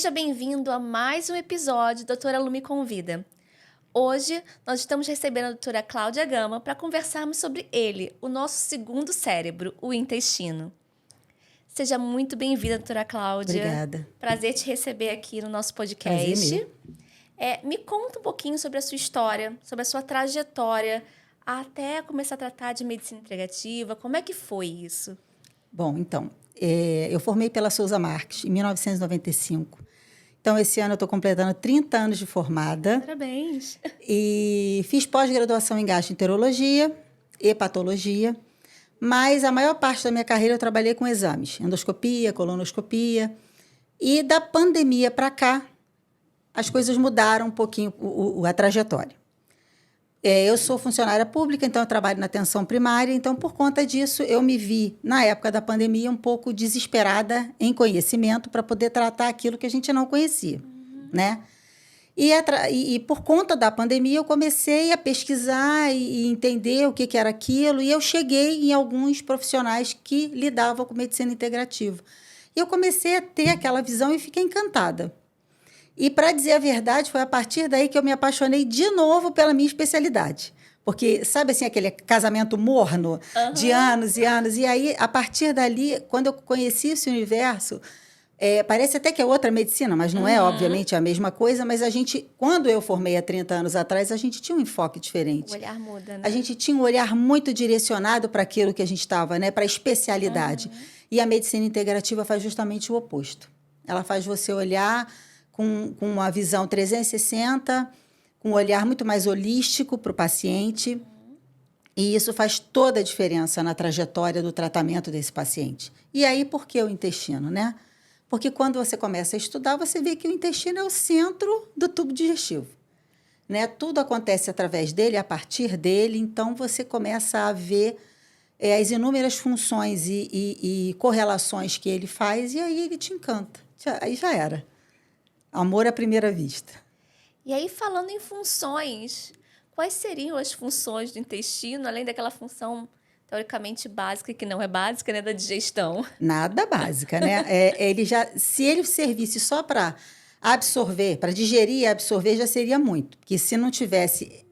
Seja bem-vindo a mais um episódio Doutora Lu Me Convida. Hoje, nós estamos recebendo a doutora Cláudia Gama para conversarmos sobre ele, o nosso segundo cérebro, o intestino. Seja muito bem-vinda, doutora Cláudia. Obrigada. Prazer te receber aqui no nosso podcast. Prazer meu. Me conta um pouquinho sobre a sua história, sobre a sua trajetória, até começar a tratar de medicina integrativa. Como é que foi isso? Bom, então, eu formei pela Souza Marques em 1995. Então, esse ano eu estou completando 30 anos de formada. Parabéns! E fiz pós-graduação em gastroenterologia, hepatologia, mas a maior parte da minha carreira eu trabalhei com exames, endoscopia, colonoscopia. E da pandemia para cá, as coisas mudaram um pouquinho a trajetória. Eu sou funcionária pública, então eu trabalho na atenção primária, então por conta disso eu me vi, na época da pandemia, um pouco desesperada em conhecimento para poder tratar aquilo que a gente não conhecia, né? E por conta da pandemia eu comecei a pesquisar e entender o que era aquilo, e eu cheguei em alguns profissionais que lidavam com medicina integrativa. E eu comecei a ter aquela visão e fiquei encantada. E, para dizer a verdade, foi a partir daí que eu me apaixonei de novo pela minha especialidade. Porque, sabe assim, aquele casamento morno de anos e anos. E aí, a partir dali, quando eu conheci esse universo, parece até que é outra medicina, mas não é, obviamente, a mesma coisa. Mas a gente, quando eu formei há 30 anos atrás, a gente tinha um enfoque diferente. O olhar muda, né? A gente tinha um olhar muito direcionado para aquilo que a gente estava, né? Para a especialidade. E a medicina integrativa faz justamente o oposto. Ela faz você olhar com uma visão 360, com um olhar muito mais holístico para o paciente. E isso faz toda a diferença na trajetória do tratamento desse paciente. E aí, por que o intestino, né? Porque quando você começa a estudar, você vê que o intestino é o centro do tubo digestivo, né? Tudo acontece através dele, a partir dele, então você começa a ver as inúmeras funções e correlações que ele faz, e aí ele te encanta. Aí já era. Amor à primeira vista. E aí, falando em funções, quais seriam as funções do intestino, além daquela função teoricamente básica, que não é básica, né, da digestão? Nada básica, né? Se ele servisse só para absorver, para digerir e absorver, já seria muito. Porque se não tivessem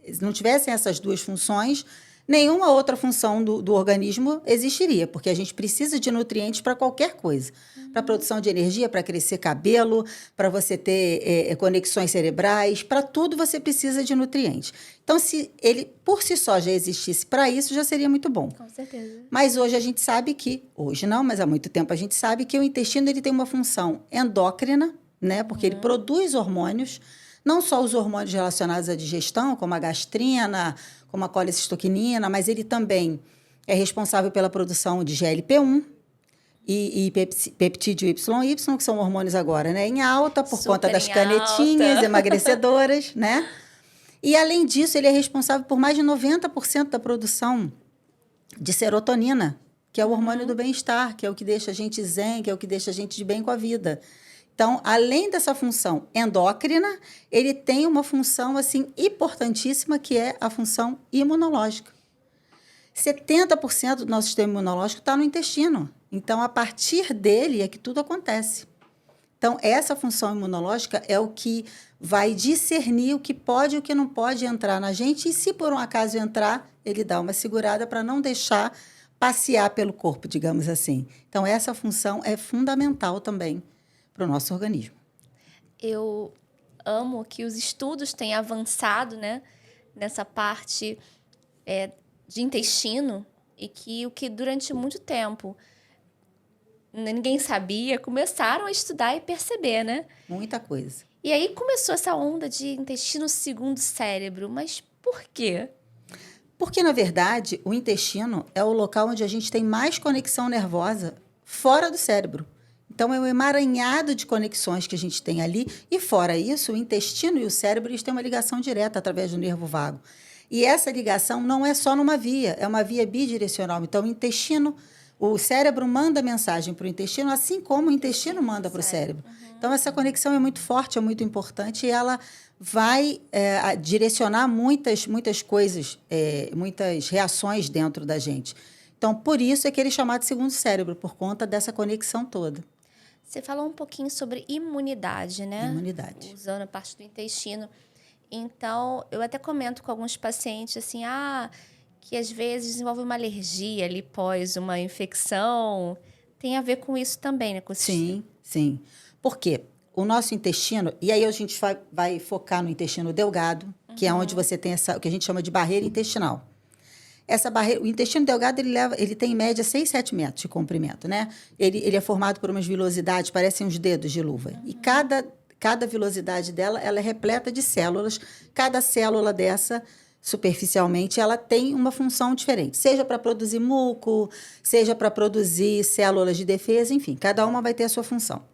essas duas funções, nenhuma outra função do organismo existiria, porque a gente precisa de nutrientes para qualquer coisa. Para produção de energia, para crescer cabelo, para você ter conexões cerebrais, para tudo você precisa de nutrientes. Então, se ele por si só já existisse para isso, já seria muito bom. Com certeza. Mas hoje a gente sabe que, hoje não, mas há muito tempo a gente sabe que o intestino ele tem uma função endócrina, né? Porque ele produz hormônios, não só os hormônios relacionados à digestão, como a gastrina, como a colecistoquinina, mas ele também é responsável pela produção de GLP-1 e peptídeo YY, que são hormônios agora, né, em alta, por conta das canetinhas emagrecedoras, né? E, além disso, ele é responsável por mais de 90% da produção de serotonina, que é o hormônio do bem-estar, que é o que deixa a gente zen, que é o que deixa a gente de bem com a vida. Então, além dessa função endócrina, ele tem uma função assim importantíssima, que é a função imunológica. 70% do nosso sistema imunológico está no intestino. Então, a partir dele é que tudo acontece. Então, essa função imunológica é o que vai discernir o que pode e o que não pode entrar na gente. E, se por um acaso entrar, ele dá uma segurada para não deixar passear pelo corpo, digamos assim. Então, essa função é fundamental também para o nosso organismo. Eu amo que os estudos têm avançado, né, nessa parte de intestino, e que o que durante muito tempo ninguém sabia, começaram a estudar e perceber, né? Muita coisa. E aí começou essa onda de intestino segundo cérebro. Mas por quê? Porque, na verdade, o intestino é o local onde a gente tem mais conexão nervosa fora do cérebro. Então, é um emaranhado de conexões que a gente tem ali. E, fora isso, o intestino e o cérebro eles têm uma ligação direta através do nervo vago. E essa ligação não é só numa via, é uma via bidirecional. Então, o cérebro manda mensagem para o intestino, assim como o intestino manda para o cérebro. Então, essa conexão é muito forte, é muito importante, e ela vai direcionar muitas coisas, muitas reações dentro da gente. Então, por isso é que ele é chamado de segundo cérebro, por conta dessa conexão toda. Você falou um pouquinho sobre imunidade, né? Imunidade. Usando a parte do intestino. Então, eu até comento com alguns pacientes assim, que às vezes desenvolve uma alergia ali pós uma infecção. Tem a ver com isso também, né? Sim, sim. Por quê? O nosso intestino, e aí a gente vai focar no intestino delgado, que é onde você tem o que a gente chama de barreira intestinal. Essa barreira, o intestino delgado, ele tem em média 6, 7 metros de comprimento, né? Ele é formado por umas vilosidades, parecem uns dedos de luva. E cada vilosidade dela, ela é repleta de células. Cada célula dessa, superficialmente, ela tem uma função diferente. Seja para produzir muco, seja para produzir células de defesa, enfim, cada uma vai ter a sua função.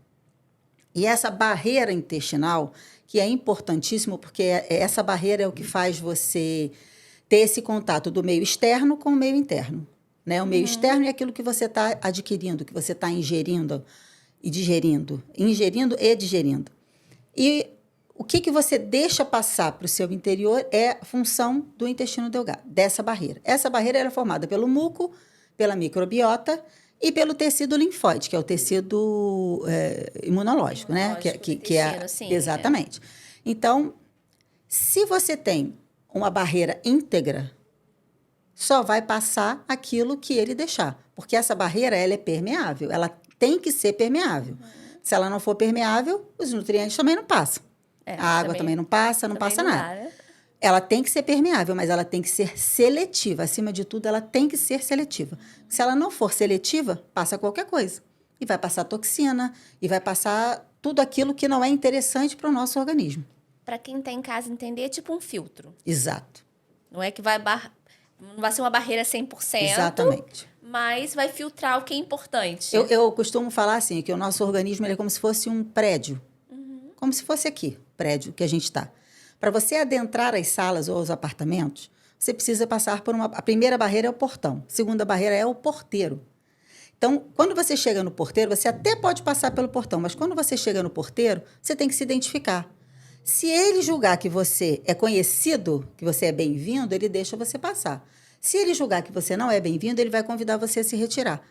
E essa barreira intestinal, que é importantíssimo, porque essa barreira é o que faz você ter esse contato do meio externo com o meio interno. Né? O meio externo é aquilo que você está adquirindo, que você está ingerindo e digerindo. Ingerindo e digerindo. E o que você deixa passar para o seu interior é a função do intestino delgado, dessa barreira. Essa barreira era formada pelo muco, pela microbiota e pelo tecido linfóide, que é o tecido imunológico, né? Que é, sim, exatamente. Então, se você tem uma barreira íntegra, só vai passar aquilo que ele deixar. Porque essa barreira, ela é permeável. Ela tem que ser permeável. Se ela não for permeável, os nutrientes também não passam. A água também não passa, não passa nada. Né? Ela tem que ser permeável, mas ela tem que ser seletiva. Acima de tudo, ela tem que ser seletiva. Se ela não for seletiva, passa qualquer coisa. E vai passar toxina, e vai passar tudo aquilo que não é interessante para o nosso organismo. Para quem está em casa entender, é tipo um filtro. Exato. Não é que não vai ser uma barreira 100%. Exatamente. Mas vai filtrar o que é importante. Eu costumo falar assim, que o nosso organismo ele é como se fosse um prédio. Como se fosse aqui, o prédio que a gente está. Para você adentrar as salas ou os apartamentos, você precisa passar por a primeira barreira é o portão. A segunda barreira é o porteiro. Então, quando você chega no porteiro, você até pode passar pelo portão, mas quando você chega no porteiro, você tem que se identificar. Se ele julgar que você é conhecido, que você é bem-vindo, ele deixa você passar. Se ele julgar que você não é bem-vindo, ele vai convidar você a se retirar.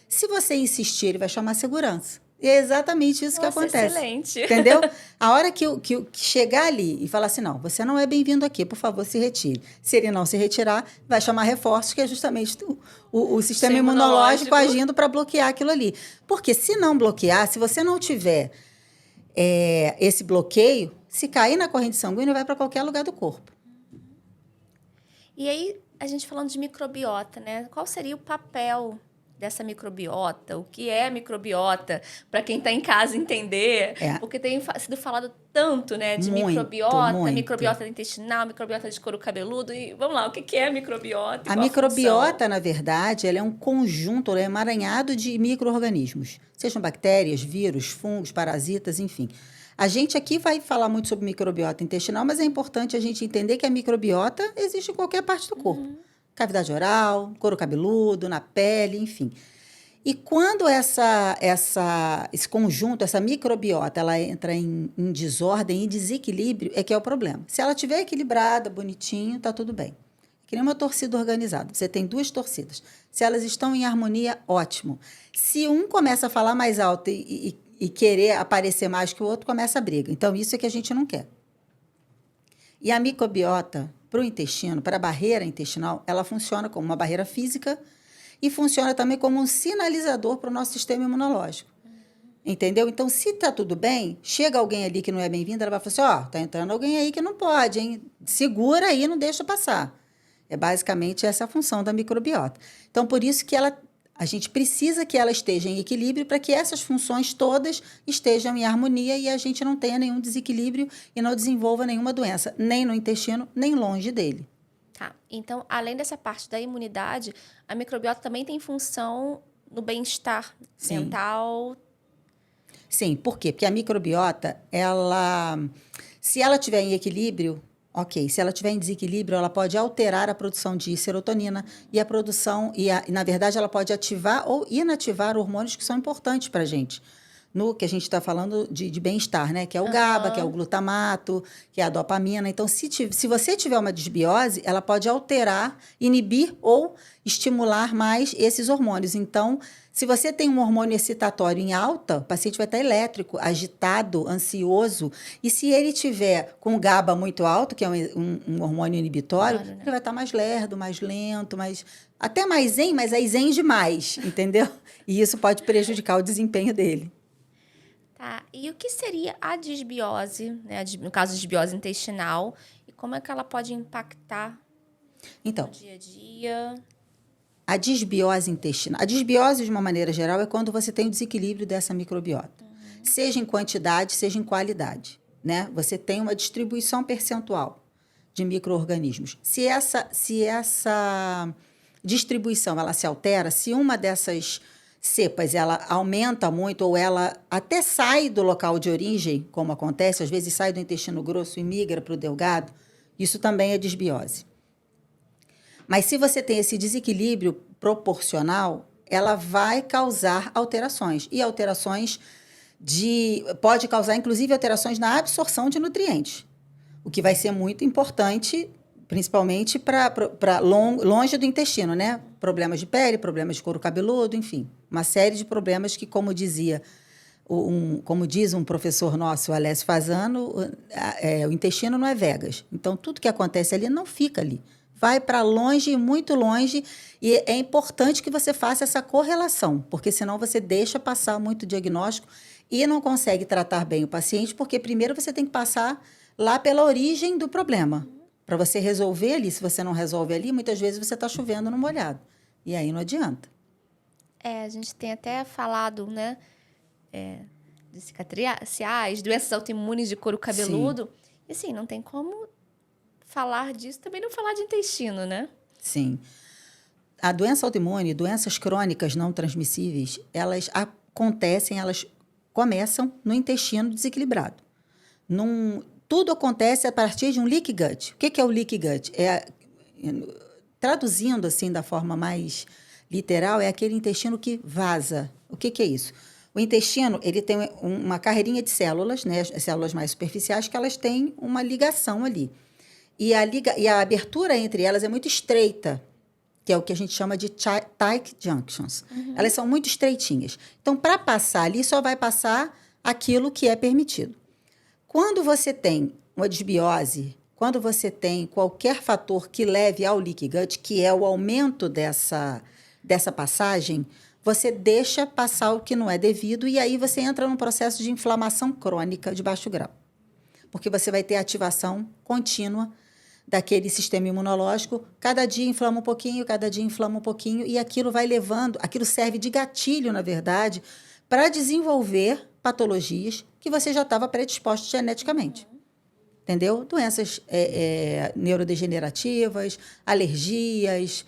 Se você insistir, ele vai chamar segurança. E é exatamente isso que acontece. Excelente. Entendeu? A hora que chegar ali e falar assim, não, você não é bem-vindo aqui, por favor, se retire. Se ele não se retirar, vai chamar reforços, que é justamente o sistema imunológico agindo para bloquear aquilo ali. Porque se não bloquear, se você não tiver esse bloqueio, se cair na corrente sanguínea, vai para qualquer lugar do corpo. E aí, a gente falando de microbiota, né? Qual seria o papel dessa microbiota? O que é microbiota? Para quem está em casa entender. Porque tem sido falado tanto, né? De microbiota intestinal, microbiota de couro cabeludo. E vamos lá, o que é microbiota? A microbiota, na verdade, ela é um conjunto, ela é um emaranhado de micro-organismos. Sejam bactérias, vírus, fungos, parasitas, enfim. A gente aqui vai falar muito sobre microbiota intestinal, mas é importante a gente entender que a microbiota existe em qualquer parte do corpo. Cavidade oral, couro cabeludo, na pele, enfim. E quando esse conjunto, essa microbiota, ela entra em desordem, em desequilíbrio, é que é o problema. Se ela estiver equilibrada, bonitinho, tá tudo bem. Que nem uma torcida organizada. Você tem 2 torcidas. Se elas estão em harmonia, ótimo. Se um começa a falar mais alto e querer aparecer mais que o outro, começa a briga. Então, isso é que a gente não quer. E a microbiota, para o intestino, para a barreira intestinal, ela funciona como uma barreira física e funciona também como um sinalizador para o nosso sistema imunológico. Entendeu? Então, se está tudo bem, chega alguém ali que não é bem-vindo, ela vai falar assim, está entrando alguém aí que não pode, hein? Segura aí, não deixa passar. É basicamente essa a função da microbiota. Então, por isso que a gente precisa que ela esteja em equilíbrio para que essas funções todas estejam em harmonia e a gente não tenha nenhum desequilíbrio e não desenvolva nenhuma doença, nem no intestino, nem longe dele. Tá. Então, além dessa parte da imunidade, a microbiota também tem função no bem-estar mental. Sim, por quê? Porque a microbiota, se ela estiver em equilíbrio, ok. Se ela estiver em desequilíbrio, ela pode alterar a produção de serotonina e a produção, na verdade, ela pode ativar ou inativar hormônios que são importantes para a gente. no que a gente está falando de bem-estar, né? Que é o GABA, que é o glutamato, que é a dopamina. Então, se você tiver uma desbiose, ela pode alterar, inibir ou estimular mais esses hormônios. Então, se você tem um hormônio excitatório em alta, o paciente vai estar elétrico, agitado, ansioso. E se ele tiver com o GABA muito alto, que é um hormônio inibitório, Claro, né? ele vai estar mais lerdo, mais lento, até mais zen, mas é zen demais, entendeu? E isso pode prejudicar o desempenho dele. Tá. E o que seria a disbiose, né? No caso, a disbiose intestinal, e como é que ela pode impactar Então, no dia a dia? a desbiose intestinal. A desbiose, de uma maneira geral, é quando você tem o desequilíbrio dessa microbiota. Seja em quantidade, seja em qualidade. Né? Você tem uma distribuição percentual de micro-organismos. Se essa distribuição ela se altera, se uma dessas cepas ela aumenta muito ou ela até sai do local de origem, como acontece, às vezes sai do intestino grosso e migra para o delgado, isso também é desbiose. Mas se você tem esse desequilíbrio proporcional, ela vai causar alterações. E alterações pode causar, inclusive, alterações na absorção de nutrientes. O que vai ser muito importante, principalmente para longe do intestino, né? Problemas de pele, problemas de couro cabeludo, enfim. Uma série de problemas que, como diz um professor nosso, Alessio Fasano, o intestino não é Vegas. Então, tudo que acontece ali não fica ali. Vai para longe, muito longe, e é importante que você faça essa correlação, porque senão você deixa passar muito diagnóstico e não consegue tratar bem o paciente, porque primeiro você tem que passar lá pela origem do problema. Para você resolver ali, se você não resolve ali, muitas vezes você está chovendo no molhado. E aí não adianta. A gente tem até falado, né? De cicatriais, doenças autoimunes de couro cabeludo. Sim. E assim, não tem como falar disso, também não falar de intestino, né? Sim. A doença autoimune, doenças crônicas não transmissíveis, elas acontecem, elas começam no intestino desequilibrado. Tudo acontece a partir de um leaky gut. O que é o leaky gut? Traduzindo assim da forma mais literal, é aquele intestino que vaza. O que é isso? O intestino ele tem uma carreirinha de células, né, as células mais superficiais, que elas têm uma ligação ali. E a abertura entre elas é muito estreita, que é o que a gente chama de tight junctions. Uhum. Elas são muito estreitinhas. Então, para passar ali, só vai passar aquilo que é permitido. Quando você tem uma desbiose, quando você tem qualquer fator que leve ao leaky gut, que é o aumento dessa passagem, você deixa passar o que não é devido e aí você entra num processo de inflamação crônica de baixo grau. Porque você vai ter ativação contínua daquele sistema imunológico, cada dia inflama um pouquinho, cada dia inflama um pouquinho, e aquilo vai levando, aquilo serve de gatilho, na verdade, para desenvolver patologias que você já estava predisposto geneticamente. Entendeu? Doenças neurodegenerativas, alergias,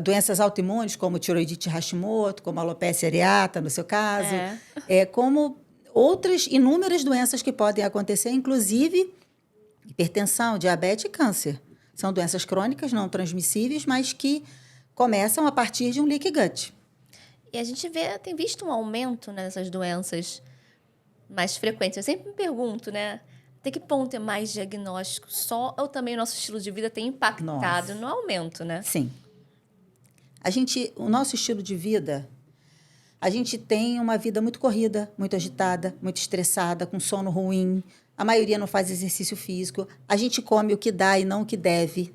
doenças autoimunes, como tiroidite Hashimoto, como alopecia areata, no seu caso, como outras inúmeras doenças que podem acontecer, inclusive hipertensão, diabetes e câncer. São doenças crônicas não transmissíveis, mas que começam a partir de um leaky gut. E a gente tem visto um aumento nessas doenças mais frequentes. Eu sempre me pergunto, né? Até que ponto é mais diagnóstico só ou também o nosso estilo de vida tem impactado no aumento, né? Sim. O nosso estilo de vida, a gente tem uma vida muito corrida, muito agitada, muito estressada, com sono ruim. A maioria não faz exercício físico. A gente come o que dá e não o que deve.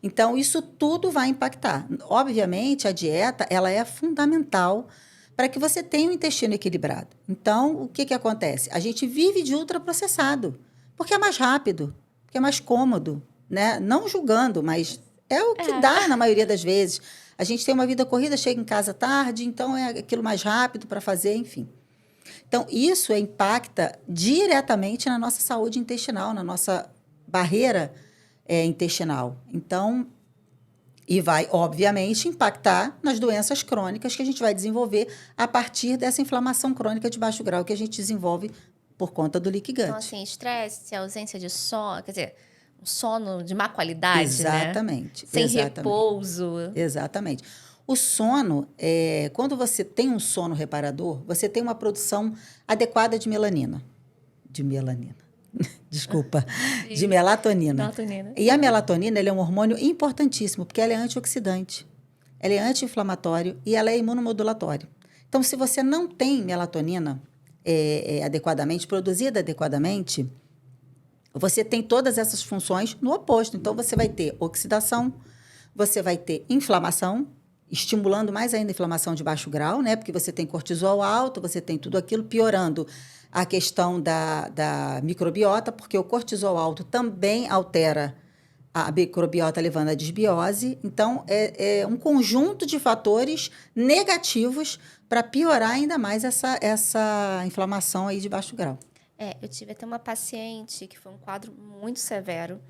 Então, isso tudo vai impactar. Obviamente, a dieta ela é fundamental para que você tenha um intestino equilibrado. Então, o que acontece? A gente vive de ultraprocessado, porque é mais rápido, porque é mais cômodo, né? Não julgando, mas é o que dá na maioria das vezes. A gente tem uma vida corrida, chega em casa tarde, então é aquilo mais rápido para fazer, enfim. Então, isso impacta diretamente na nossa saúde intestinal, na nossa barreira intestinal. Então, e vai, obviamente, impactar nas doenças crônicas que a gente vai desenvolver a partir dessa inflamação crônica de baixo grau que a gente desenvolve por conta do leaky gut. Então, assim, estresse, ausência de sono, quer dizer, um sono de má qualidade, exatamente, né? Sem exatamente. repouso. Exatamente. O sono, quando você tem um sono reparador, você tem uma produção adequada de melanina. De melanina. Desculpa. De melatonina. Melatonina. E a melatonina, ela é um hormônio importantíssimo, porque ela é antioxidante, ela é anti-inflamatório e ela é imunomodulatório. Então, se você não tem melatonina adequadamente, produzida adequadamente, você tem todas essas funções no oposto. Então, você vai ter oxidação, você vai ter inflamação, estimulando mais ainda a inflamação de baixo grau, né? Porque você tem cortisol alto, você tem tudo aquilo, piorando a questão da microbiota, porque o cortisol alto também altera a microbiota, levando à desbiose. Então, é um conjunto de fatores negativos para piorar ainda mais essa inflamação aí de baixo grau. Eu tive até uma paciente que foi um quadro muito severo.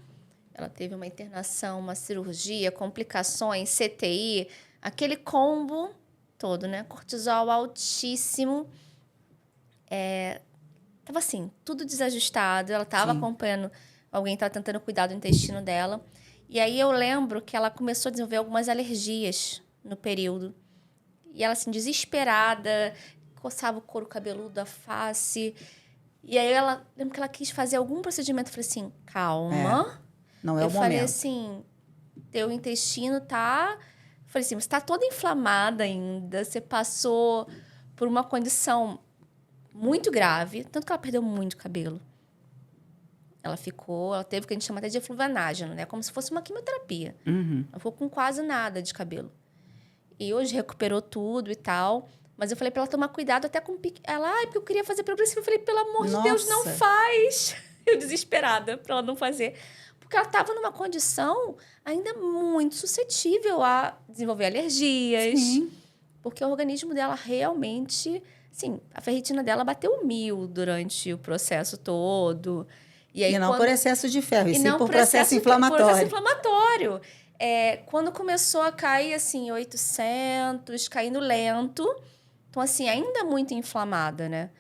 Ela teve uma internação, uma cirurgia, complicações, CTI, aquele combo todo, né? Cortisol altíssimo. Tava assim, tudo desajustado. Ela tava acompanhando, alguém tava tentando cuidar do intestino dela. E aí eu lembro que ela começou a desenvolver algumas alergias no período. E ela, assim, desesperada, coçava o couro cabeludo, a face. E aí lembro que ela quis fazer algum procedimento. Eu falei assim, calma. Não é o momento. Eu falei assim, teu intestino tá... Eu falei assim, você tá toda inflamada ainda, você passou por uma condição muito grave, tanto que ela perdeu muito cabelo. Ela teve o que a gente chama até de efluvanágeno, né? Como se fosse uma quimioterapia. Uhum. Ela ficou com quase nada de cabelo. E hoje recuperou tudo e tal. Mas eu falei pra ela tomar cuidado até com ela, porque eu queria fazer progressivo. Eu falei, pelo amor de Deus, não faz. Eu desesperada pra ela não fazer. Porque ela estava numa condição ainda muito suscetível a desenvolver alergias. Sim. Porque o organismo dela realmente... Sim, a ferritina dela bateu 1000 durante o processo todo. E, aí, não por excesso de ferro, e sim por processo inflamatório. Por processo inflamatório. Quando começou a cair, assim, 800, caindo lento. Então, assim, ainda muito inflamada, né?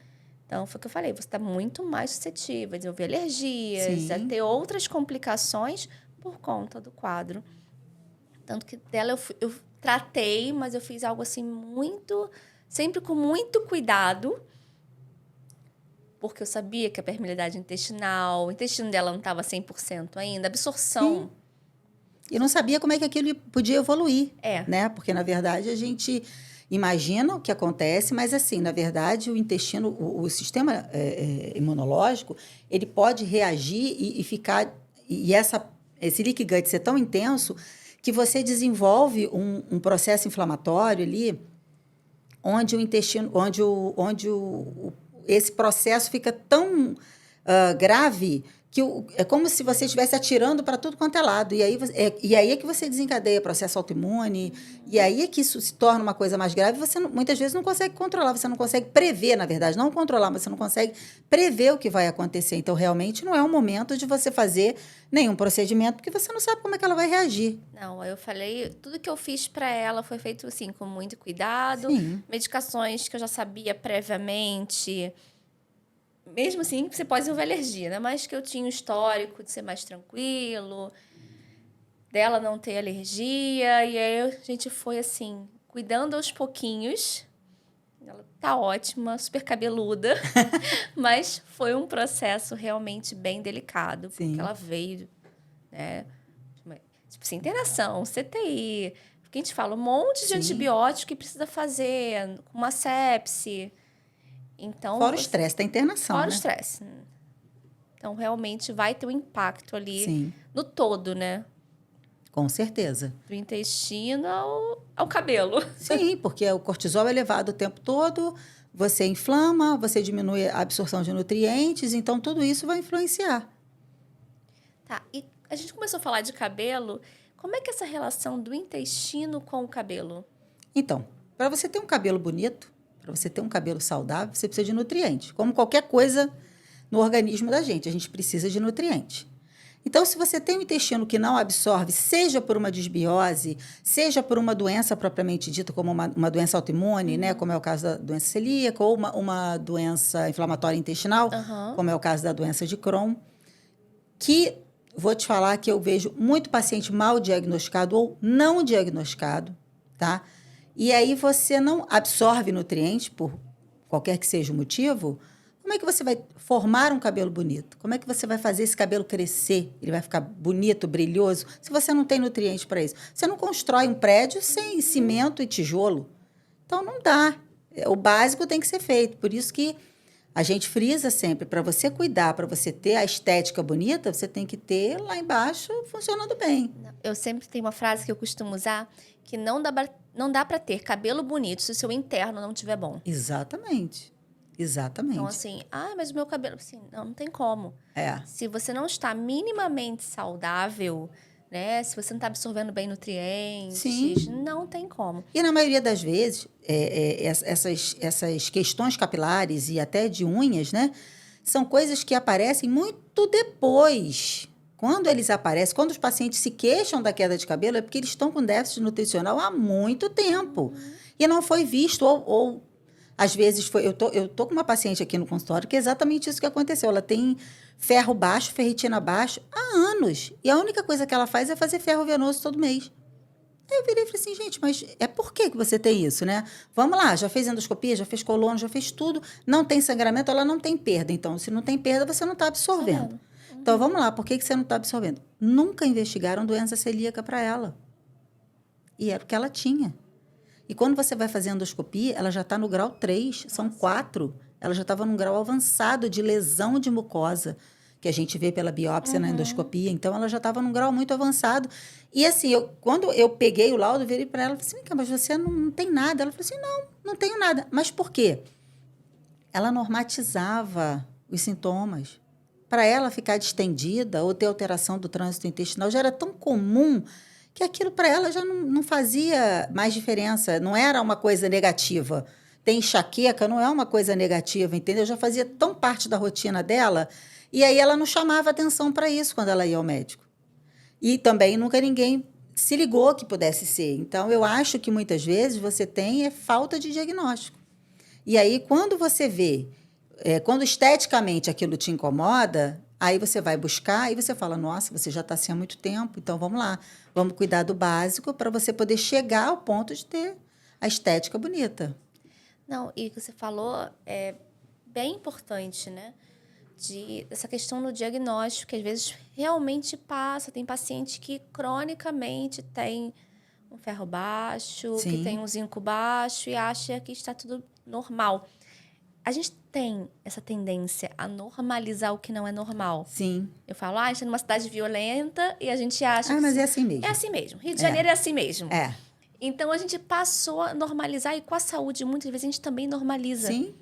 Então, foi o que eu falei, você está muito mais suscetível a desenvolver alergias, a ter outras complicações por conta do quadro. Tanto que dela eu tratei, mas eu fiz algo assim sempre com muito cuidado, porque eu sabia que a permeabilidade intestinal, o intestino dela não estava 100% ainda, absorção. Sim. E não sabia como é que aquilo podia evoluir, né? Porque, na verdade, a gente imagina o que acontece, mas, assim, na verdade, o intestino, o sistema imunológico, ele pode reagir e ficar... E esse leaky gut ser tão intenso que você desenvolve um processo inflamatório ali, onde o intestino, esse processo fica tão grave que é como se você estivesse atirando para tudo quanto é lado. E aí é que você desencadeia processo autoimune, e aí é que isso se torna uma coisa mais grave. Você muitas vezes não consegue controlar, você não consegue prever, na verdade, não controlar, mas você não consegue prever o que vai acontecer. Então, realmente, não é o momento de você fazer nenhum procedimento, porque você não sabe como é que ela vai reagir. Não, eu falei, tudo que eu fiz para ela foi feito, assim, com muito cuidado. Sim. Medicações que eu já sabia previamente... Mesmo assim, você pode desenvolver alergia, né? Mas que eu tinha um histórico de ser mais tranquilo, dela não ter alergia. E aí a gente foi, assim, cuidando aos pouquinhos. Ela tá ótima, super cabeluda. Mas foi um processo realmente bem delicado. Porque Sim. ela veio, né? Tipo assim, internação, CTI. Porque a gente fala um monte de antibiótico que precisa fazer, uma sepse. Então, fora o estresse da internação, fora né? o estresse. Então, realmente vai ter um impacto ali no todo, né? Com certeza. Do intestino ao cabelo. Sim, porque o cortisol é elevado o tempo todo, você inflama, você diminui a absorção de nutrientes, então tudo isso vai influenciar. Tá, e a gente começou a falar de cabelo. Como é que é essa relação do intestino com o cabelo? Então, para você ter um cabelo bonito, para você ter um cabelo saudável, você precisa de nutrientes. Como qualquer coisa no organismo da gente, a gente precisa de nutrientes. Então, se você tem um intestino que não absorve, seja por uma desbiose, seja por uma doença propriamente dita, como uma doença autoimune, né, como é o caso da doença celíaca, ou uma doença inflamatória intestinal, como é o caso da doença de Crohn, que vou te falar que eu vejo muito paciente mal diagnosticado ou não diagnosticado, tá? e aí você não absorve nutrientes, por qualquer que seja o motivo, como é que você vai formar um cabelo bonito? Como é que você vai fazer esse cabelo crescer? Ele vai ficar bonito, brilhoso, se você não tem nutrientes para isso. Você não constrói um prédio sem cimento e tijolo. Então, não dá. O básico tem que ser feito. Por isso que a gente frisa sempre, para você cuidar, para você ter a estética bonita, você tem que ter lá embaixo funcionando bem. Eu sempre tenho uma frase que eu costumo usar, que não dá para ter cabelo bonito se o seu interno não estiver bom. Exatamente. Exatamente. Então, assim, mas o meu cabelo... Assim, não tem como. Se você não está minimamente saudável, né? Se você não está absorvendo bem nutrientes, Sim. não tem como. E na maioria das vezes, essas questões capilares e até de unhas, né? São coisas que aparecem muito depois. Quando eles aparecem, quando os pacientes se queixam da queda de cabelo, é porque eles estão com déficit nutricional há muito tempo. E não foi visto, ou às vezes foi... Eu tô com uma paciente aqui no consultório que é exatamente isso que aconteceu. Ela tem ferro baixo, ferritina baixo há anos. E a única coisa que ela faz é fazer ferro venoso todo mês. Aí eu virei e falei assim, gente, mas por que você tem isso, né? Vamos lá, já fez endoscopia, já fez colono, já fez tudo. Não tem sangramento, ela não tem perda. Então, se não tem perda, você não está absorvendo. Então, vamos lá, por que você não está absorvendo? Nunca investigaram doença celíaca para ela. E era o que ela tinha. E quando você vai fazer endoscopia, ela já está no grau 3, são 4. Ela já estava num grau avançado de lesão de mucosa, que a gente vê pela biópsia na endoscopia. Então, ela já estava num grau muito avançado. E assim, quando eu peguei o laudo, eu virei para ela e falei assim, mas você não tem nada. Ela falou assim, não tenho nada. Mas por quê? Ela normatizava os sintomas. Para ela ficar distendida ou ter alteração do trânsito intestinal, já era tão comum que aquilo para ela já não fazia mais diferença, não era uma coisa negativa. Tem enxaqueca, não é uma coisa negativa, entendeu? Já fazia tão parte da rotina dela, e aí ela não chamava atenção para isso quando ela ia ao médico. E também nunca ninguém se ligou que pudesse ser. Então, eu acho que muitas vezes você tem falta de diagnóstico. E aí, quando você vê, quando esteticamente aquilo te incomoda, aí você vai buscar e você fala, nossa, você já está assim há muito tempo, então vamos lá, vamos cuidar do básico para você poder chegar ao ponto de ter a estética bonita. Não, e o que você falou é bem importante, né? Essa questão do diagnóstico, que às vezes realmente passa. Tem paciente que cronicamente tem um ferro baixo, Sim. que tem um zinco baixo e acha que está tudo normal. A gente tem essa tendência a normalizar o que não é normal. Sim. Eu falo, a gente está numa cidade violenta e a gente acha que... mas é assim mesmo. É assim mesmo. Rio de Janeiro é assim mesmo. É. Então, a gente passou a normalizar e com a saúde, muitas vezes, a gente também normaliza. Sim.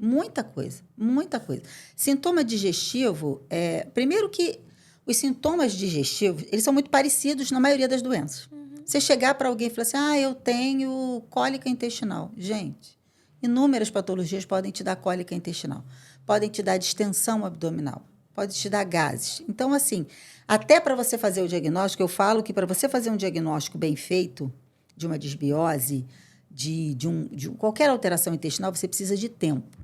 Muita coisa, muita coisa. Sintoma digestivo, primeiro que os sintomas digestivos, eles são muito parecidos na maioria das doenças. Você chegar para alguém e falar assim, eu tenho cólica intestinal. Gente, inúmeras patologias podem te dar cólica intestinal, podem te dar distensão abdominal, podem te dar gases. Então, assim, até para você fazer o diagnóstico, eu falo que para você fazer um diagnóstico bem feito de uma disbiose, de qualquer alteração intestinal, você precisa de tempo.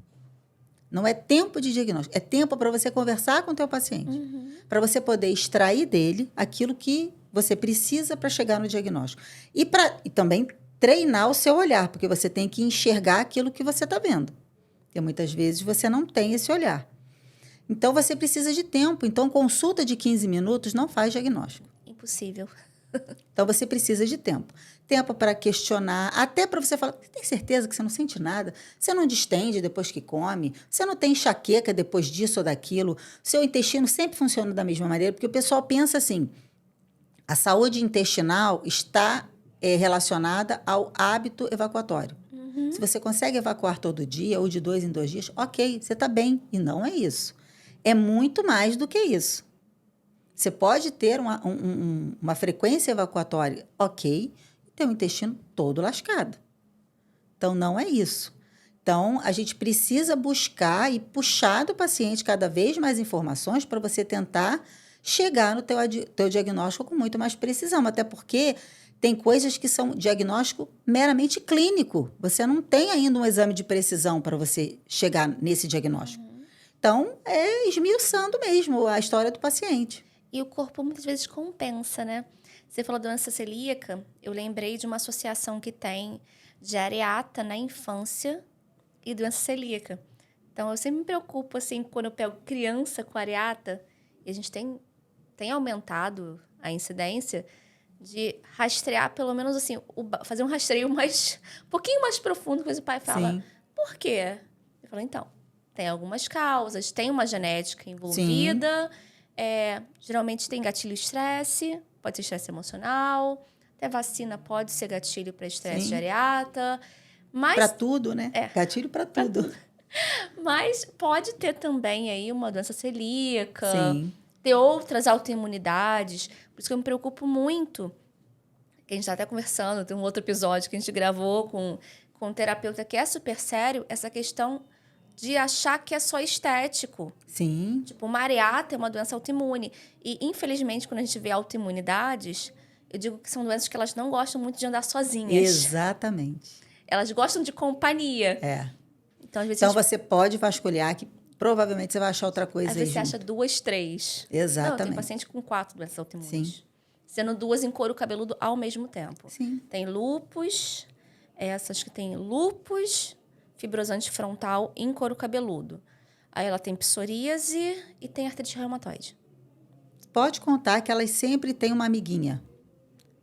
Não é tempo de diagnóstico, é tempo para você conversar com o teu paciente, para você poder extrair dele aquilo que você precisa para chegar no diagnóstico. E também treinar o seu olhar, porque você tem que enxergar aquilo que você está vendo. Porque muitas vezes você não tem esse olhar. Então, você precisa de tempo. Então, consulta de 15 minutos não faz diagnóstico. Impossível. Então, você precisa de tempo. Tempo para questionar, até para você falar, tem certeza que você não sente nada? Você não distende depois que come? Você não tem enxaqueca depois disso ou daquilo? Seu intestino sempre funciona da mesma maneira? Porque o pessoal pensa assim, a saúde intestinal está relacionada ao hábito evacuatório. Se você consegue evacuar todo dia ou de 2 em 2 dias, ok, você está bem. E não é isso. É muito mais do que isso. Você pode ter uma frequência evacuatória ok, e ter o intestino todo lascado. Então, não é isso. Então, a gente precisa buscar e puxar do paciente cada vez mais informações para você tentar chegar no teu diagnóstico com muito mais precisão. Até porque tem coisas que são diagnóstico meramente clínico. Você não tem ainda um exame de precisão para você chegar nesse diagnóstico. Então, é esmiuçando mesmo a história do paciente. E o corpo muitas vezes compensa, né? Você falou doença celíaca, eu lembrei de uma associação que tem de areata na infância e doença celíaca. Então, eu sempre me preocupo, assim, quando eu pego criança com areata, e a gente tem aumentado a incidência de rastrear, pelo menos, assim, fazer um rastreio um pouquinho mais profundo, que o pai fala, Sim. por quê? Eu falo, então, tem algumas causas, tem uma genética Sim. envolvida, geralmente tem gatilho estresse, pode ser estresse emocional, até vacina pode ser gatilho para estresse de Sim. areata, Para mas tudo, né? Gatilho para tudo. Mas pode ter também aí uma doença celíaca, Sim. ter outras autoimunidades. Por isso que eu me preocupo muito. Que a gente está até conversando, tem um outro episódio que a gente gravou com um terapeuta que é super sério, essa questão de achar que é só estético. Sim. Tipo, uma areata é uma doença autoimune. E, infelizmente, quando a gente vê autoimunidades, eu digo que são doenças que elas não gostam muito de andar sozinhas. Exatamente. Elas gostam de companhia. É. Então, às vezes, Então, você pode vasculhar que provavelmente você vai achar outra coisa às aí vezes você junto. acha 2, 3. Exatamente. Não, tem paciente com 4 doenças autoimunes. Sim. Sendo 2 em couro cabeludo ao mesmo tempo. Sim. Tem lúpus, essas que tem lúpus, fibrosante frontal em couro cabeludo. Aí ela tem psoríase e tem artrite reumatoide. Pode contar que elas sempre têm uma amiguinha.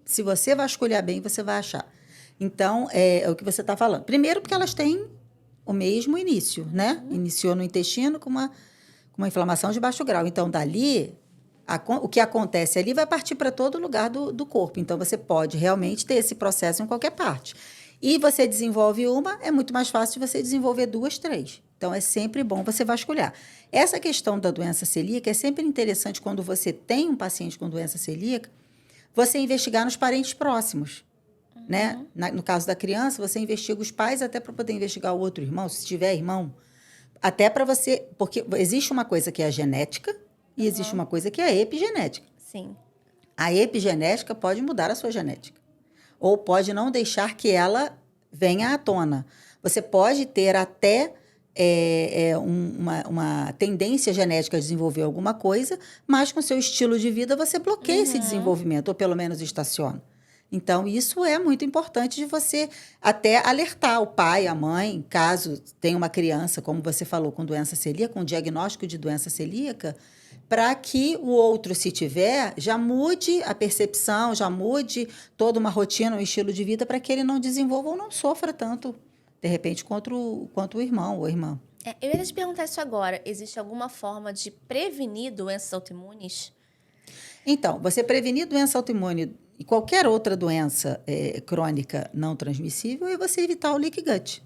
Se você vasculhar bem, você vai achar. Então, é o que você está falando. Primeiro, porque elas têm o mesmo início, né? Iniciou no intestino com uma inflamação de baixo grau. Então, dali, o que acontece ali vai partir para todo lugar do corpo. Então, você pode realmente ter esse processo em qualquer parte. E você desenvolve uma, é muito mais fácil de você desenvolver 2, 3. Então, é sempre bom você vasculhar. Essa questão da doença celíaca é sempre interessante quando você tem um paciente com doença celíaca, você investigar nos parentes próximos. Né? No caso da criança, você investiga os pais até para poder investigar o outro irmão, se tiver irmão. Até para você... Porque existe uma coisa que é a genética e existe uma coisa que é a epigenética. Sim. A epigenética pode mudar a sua genética. Ou pode não deixar que ela venha à tona. Você pode ter até uma tendência genética a desenvolver alguma coisa, mas com seu estilo de vida você bloqueia esse desenvolvimento, ou pelo menos estaciona. Então, isso é muito importante de você até alertar o pai, a mãe, caso tenha uma criança, como você falou, com doença celíaca, com diagnóstico de doença celíaca, para que o outro, se tiver, já mude a percepção, já mude toda uma rotina, um estilo de vida, para que ele não desenvolva ou não sofra tanto, de repente, quanto o irmão ou a irmã. Eu ia te perguntar isso agora. Existe alguma forma de prevenir doenças autoimunes? Então, você prevenir doença autoimune e qualquer outra doença crônica não transmissível é você evitar o leaky gut,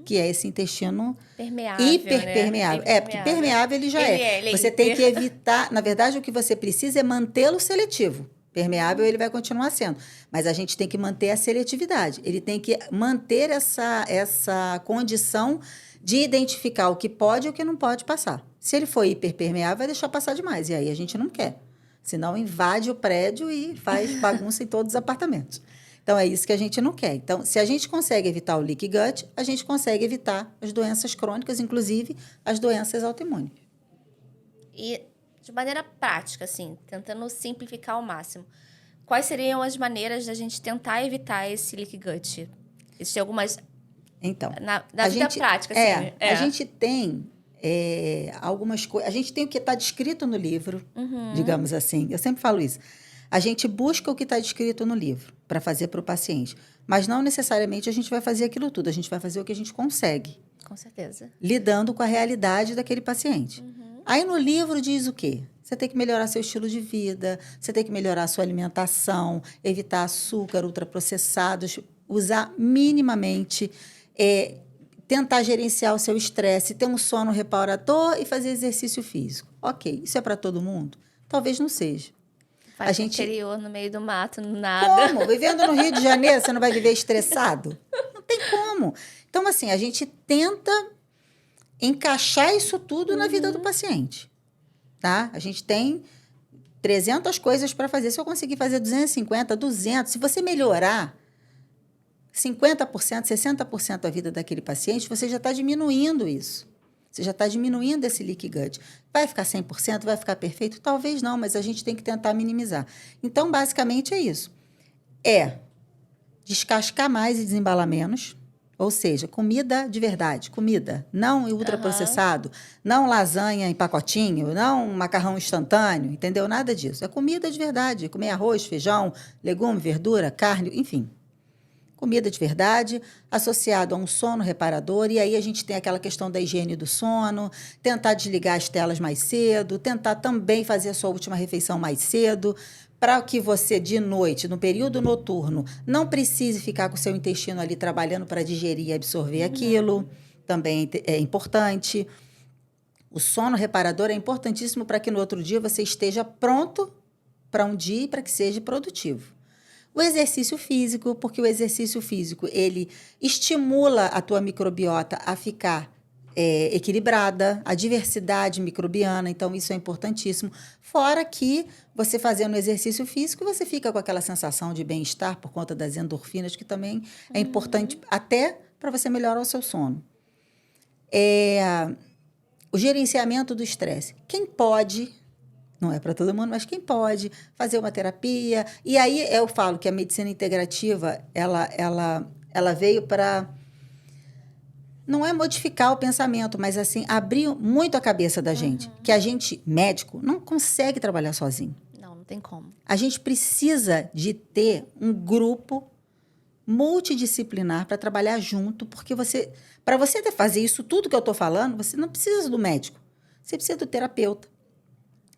que é esse intestino Permeável, hiperpermeável. Né? Porque permeável ele já Ele Você tem que evitar... Na verdade, o que você precisa é mantê-lo seletivo. Permeável ele vai continuar sendo. Mas a gente tem que manter a seletividade. Ele tem que manter essa condição de identificar o que pode e o que não pode passar. Se ele for hiperpermeável, vai deixar passar demais. E aí a gente não quer. Senão invade o prédio e faz bagunça em todos os apartamentos. Então, é isso que a gente não quer. Então, se a gente consegue evitar o leaky gut, a gente consegue evitar as doenças crônicas, inclusive as doenças autoimunes. E, de maneira prática, assim, tentando simplificar ao máximo, quais seriam as maneiras da gente tentar evitar esse leaky gut? Existem algumas... Então, na vida prática, assim. A gente tem... algumas coisas. A gente tem o que está descrito no livro, digamos assim. Eu sempre falo isso. A gente busca o que está descrito no livro para fazer para o paciente. Mas não necessariamente a gente vai fazer aquilo tudo. A gente vai fazer o que a gente consegue. Com certeza. Lidando com a realidade daquele paciente. Aí no livro diz o quê? Você tem que melhorar seu estilo de vida, você tem que melhorar a sua alimentação, evitar açúcar, ultraprocessados, usar minimamente... tentar gerenciar o seu estresse, ter um sono reparador e fazer exercício físico. Ok, isso é para todo mundo? Talvez não seja. Vai no interior, no meio do mato, nada. Como? Vivendo no Rio de Janeiro, você não vai viver estressado? Não tem como. Então, assim, a gente tenta encaixar isso tudo na vida do paciente. Tá? A gente tem 300 coisas para fazer. Se eu conseguir fazer 250, 200, se você melhorar 50%, 60% da vida daquele paciente, você já está diminuindo isso. Você já está diminuindo esse leaky gut. Vai ficar 100%? Vai ficar perfeito? Talvez não, mas a gente tem que tentar minimizar. Então, basicamente, é isso. Descascar mais e desembalar menos. Ou seja, comida de verdade, comida, não ultraprocessado, não lasanha em pacotinho, não macarrão instantâneo, entendeu? Nada disso. É comida de verdade, comer arroz, feijão, legume, verdura, carne, enfim. Comida de verdade, associado a um sono reparador, e aí a gente tem aquela questão da higiene do sono, tentar desligar as telas mais cedo, tentar também fazer a sua última refeição mais cedo, para que você, de noite, no período noturno, não precise ficar com o seu intestino ali trabalhando para digerir e absorver aquilo. Também é importante. O sono reparador é importantíssimo para que no outro dia você esteja pronto para um dia e para que seja produtivo. O exercício físico, porque o exercício físico, ele estimula a tua microbiota a ficar equilibrada, a diversidade microbiana, então isso é importantíssimo. Fora que você fazendo exercício físico, você fica com aquela sensação de bem-estar por conta das endorfinas, que também é importante até para você melhorar o seu sono. O gerenciamento do estresse. Quem pode, não é para todo mundo, mas quem pode fazer uma terapia. E aí eu falo que a medicina integrativa, ela veio para... Não é modificar o pensamento, mas assim, abrir muito a cabeça da gente. Que a gente, médico, não consegue trabalhar sozinho. Não tem como. A gente precisa de ter um grupo multidisciplinar para trabalhar junto, porque para você fazer isso tudo que eu estou falando, você não precisa do médico. Você precisa do terapeuta.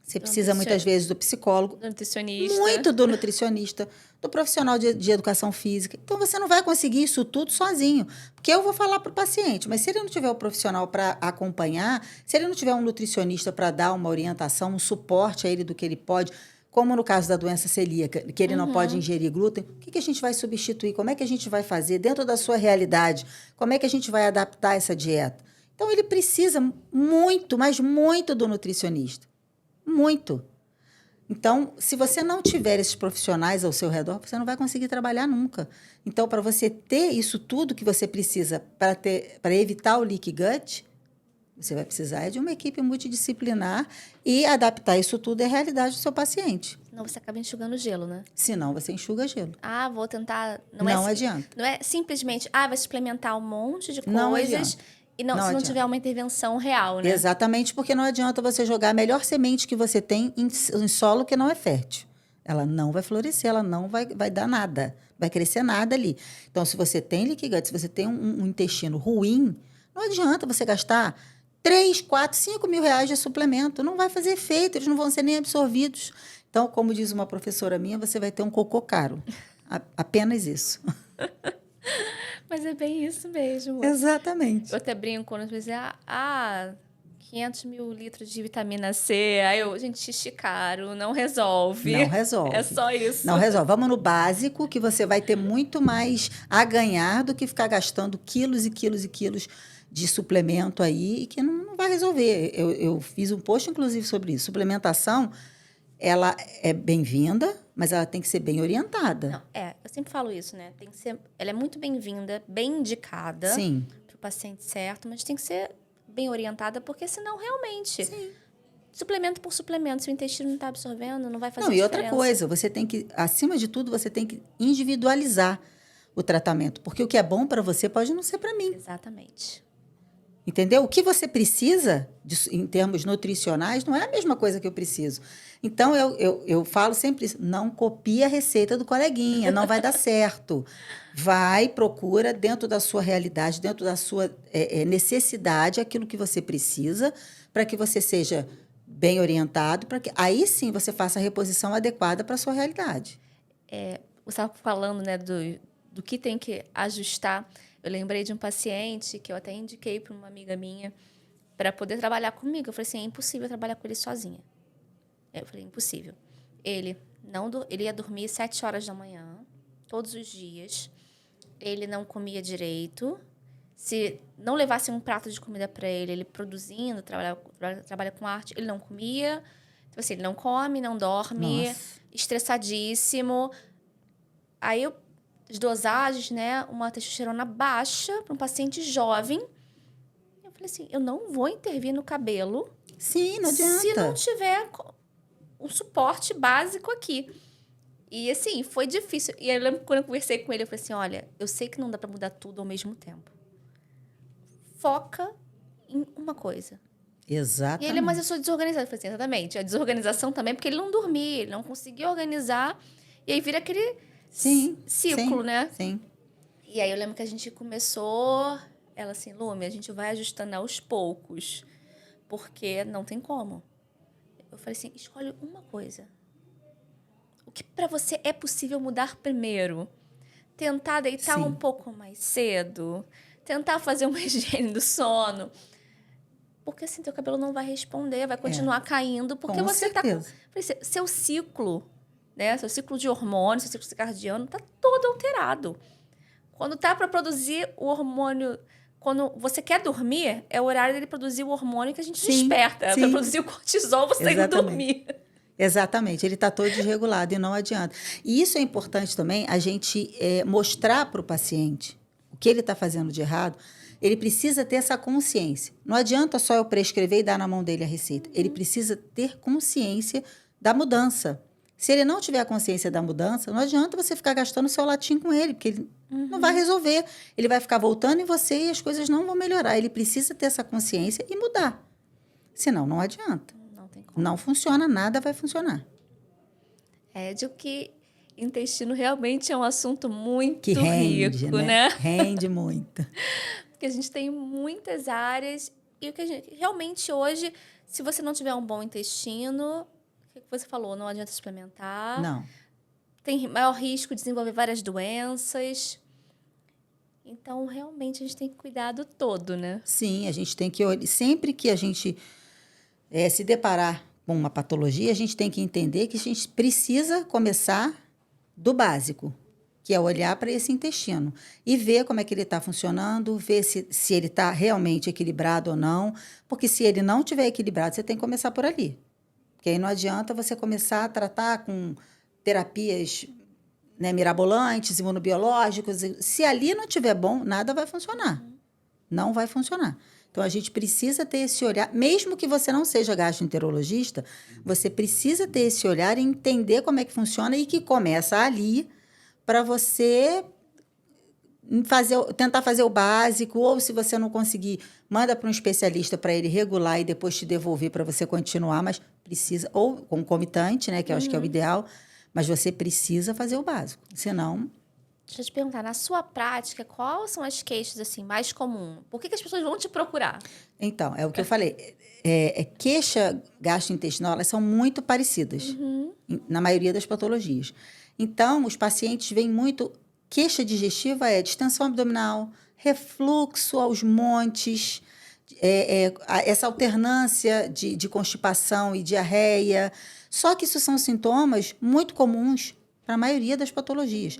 Você precisa, muitas vezes, do psicólogo. Do nutricionista. Muito do nutricionista, do profissional de educação física. Então, você não vai conseguir isso tudo sozinho. Porque eu vou falar para o paciente, mas se ele não tiver o profissional para acompanhar, se ele não tiver um nutricionista para dar uma orientação, um suporte a ele do que ele pode, como no caso da doença celíaca, que ele não pode ingerir glúten, o que a gente vai substituir? Como é que a gente vai fazer dentro da sua realidade? Como é que a gente vai adaptar essa dieta? Então, ele precisa muito, mas muito do nutricionista. Muito. Então, se você não tiver esses profissionais ao seu redor, você não vai conseguir trabalhar nunca. Então, para você ter isso tudo que você precisa para evitar o leaky gut, você vai precisar de uma equipe multidisciplinar e adaptar isso tudo à realidade do seu paciente. Senão você acaba enxugando gelo, né? Senão você enxuga gelo. Vou tentar... Não adianta. Não é simplesmente, vai suplementar um monte de coisas... Não adianta. E se não tiver uma intervenção real, né? Exatamente, porque não adianta você jogar a melhor semente que você tem em solo que não é fértil. Ela não vai florescer, ela não vai dar nada, vai crescer nada ali. Então, se você tem leaky gut, se você tem um intestino ruim, não adianta você gastar 3, 4, 5 mil reais de suplemento. Não vai fazer efeito, eles não vão ser nem absorvidos. Então, como diz uma professora minha, você vai ter um cocô caro. Apenas isso. Mas é bem isso mesmo. Exatamente. Eu até brinco quando você diz, 500 mil litros de vitamina C. Aí gente, xixi caro, não resolve. Não resolve. É só isso. Não resolve. Vamos no básico, que você vai ter muito mais a ganhar do que ficar gastando quilos e quilos e quilos de suplemento aí, que não vai resolver. Eu fiz um post, inclusive, sobre isso. Suplementação, ela é bem-vinda, mas ela tem que ser bem orientada. Não, eu sempre falo isso, né? Tem que ser, ela é muito bem-vinda, bem indicada para o paciente certo, mas tem que ser bem orientada, porque senão realmente, suplemento por suplemento, se o intestino não está absorvendo, não vai fazer diferença. E outra coisa, você tem que, acima de tudo, você tem que individualizar o tratamento, porque o que é bom para você pode não ser para mim. Exatamente. Entendeu? O que você precisa, em termos nutricionais, não é a mesma coisa que eu preciso. Então, eu falo sempre isso, não copie a receita do coleguinha, não vai dar certo. Vai, procura dentro da sua realidade, dentro da sua necessidade, aquilo que você precisa, para que você seja bem orientado, para que aí sim você faça a reposição adequada para a sua realidade. Você estava falando, né, do que tem que ajustar. Eu lembrei de um paciente que eu até indiquei para uma amiga minha para poder trabalhar comigo. Eu falei assim, é impossível trabalhar com ele sozinha. Eu falei, impossível. Ele ia dormir 7 horas da manhã, todos os dias. Ele não comia direito. Se não levasse um prato de comida para ele produzindo, trabalha com arte, ele não comia. Então, assim, ele não come, não dorme, estressadíssimo. Aí as dosagens, né? Uma testosterona baixa para um paciente jovem. Eu falei assim, eu não vou intervir no cabelo Sim, não adianta. se não tiver um suporte básico aqui. E assim, foi difícil. E eu lembro que quando eu conversei com ele, eu falei assim, olha, eu sei que não dá pra mudar tudo ao mesmo tempo. Foca em uma coisa. E Exatamente. ele, mas eu sou desorganizada. Eu falei assim, exatamente. A desorganização também, porque ele não dormia, ele não conseguia organizar. E aí vira aquele ciclo, né? Sim. E aí eu lembro que a gente começou... Ela assim, Lume, a gente vai ajustando aos poucos. Porque não tem como. Eu falei assim, escolhe uma coisa. O que para você é possível mudar primeiro? Tentar deitar um pouco mais cedo? Tentar fazer uma higiene do sono? Porque assim, teu cabelo não vai responder, vai continuar caindo, porque Com você certeza. tá com... Seu ciclo, né? Seu ciclo de hormônio, seu ciclo circadiano tá todo alterado. Quando tá para produzir o hormônio... Quando você quer dormir, é o horário dele produzir o hormônio que a gente desperta. Para produzir o cortisol, você tem que dormir. Exatamente. Ele está todo desregulado e não adianta. E isso é importante também, a gente mostrar para o paciente o que ele está fazendo de errado. Ele precisa ter essa consciência. Não adianta só eu prescrever e dar na mão dele a receita. Ele precisa ter consciência da mudança. Se ele não tiver a consciência da mudança, não adianta você ficar gastando o seu latim com ele, porque ele não vai resolver. Ele vai ficar voltando em você e as coisas não vão melhorar. Ele precisa ter essa consciência e mudar. Senão, não adianta. Não tem como. Não funciona, nada vai funcionar. É de que intestino realmente é um assunto muito que rende, rico, né? Rende muito. Porque a gente tem muitas áreas e o que a gente realmente hoje, se você não tiver um bom intestino, o que você falou, não adianta suplementar. Não. Tem maior risco de desenvolver várias doenças. Então, realmente, a gente tem que cuidar do todo, né? Sim, a gente tem que... Sempre que a gente se deparar com uma patologia, a gente tem que entender que a gente precisa começar do básico, que é olhar para esse intestino e ver como é que ele está funcionando, ver se ele está realmente equilibrado ou não, porque se ele não estiver equilibrado, você tem que começar por ali. Porque aí não adianta você começar a tratar com terapias, né, mirabolantes, imunobiológicos. Se ali não estiver bom, nada vai funcionar. Não vai funcionar. Então, a gente precisa ter esse olhar, mesmo que você não seja gastroenterologista, você precisa ter esse olhar e entender como é que funciona e que começa ali para você tentar fazer o básico, ou se você não conseguir, manda para um especialista para ele regular e depois te devolver para você continuar, mas precisa, ou concomitante, né, que eu acho que é o ideal, mas você precisa fazer o básico, senão... Deixa eu te perguntar, na sua prática, quais são as queixas assim, mais comuns? Por que as pessoas vão te procurar? Então, é o que eu falei. Queixa gastrointestinal, elas são muito parecidas, na maioria das patologias. Então, os pacientes veem muito... Queixa digestiva é distensão abdominal, refluxo aos montes, essa alternância de constipação e diarreia. Só que isso são sintomas muito comuns para a maioria das patologias.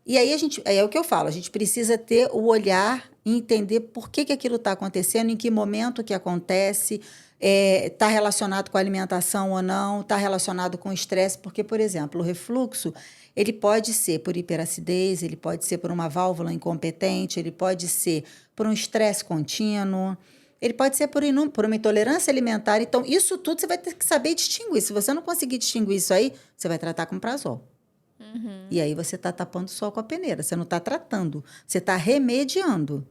E aí é o que eu falo, a gente precisa ter o olhar e entender por que aquilo está acontecendo, em que momento que acontece, está relacionado com a alimentação ou não, está relacionado com o estresse, porque, por exemplo, o refluxo, ele pode ser por hiperacidez, ele pode ser por uma válvula incompetente, ele pode ser por um estresse contínuo, ele pode ser por uma intolerância alimentar. Então, isso tudo você vai ter que saber distinguir. Se você não conseguir distinguir isso aí, você vai tratar com prazol. E aí você está tapando o sol com a peneira. Você não está tratando, você está remediando.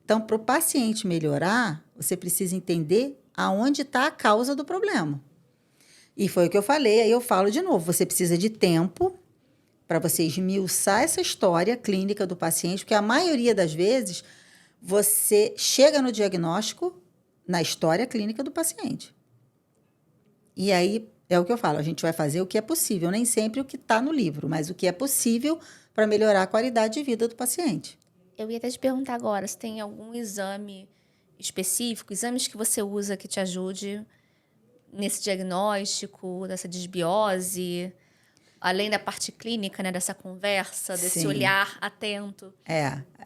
Então, para o paciente melhorar, você precisa entender aonde está a causa do problema. E foi o que eu falei, aí eu falo de novo. Você precisa de tempo para você esmiuçar essa história clínica do paciente, porque a maioria das vezes você chega no diagnóstico na história clínica do paciente. E aí... É o que eu falo, a gente vai fazer o que é possível, nem sempre o que está no livro, mas o que é possível para melhorar a qualidade de vida do paciente. Eu ia até te perguntar agora se tem algum exame específico, exames que você usa que te ajude nesse diagnóstico, dessa desbiose, além da parte clínica, né, dessa conversa, desse olhar atento.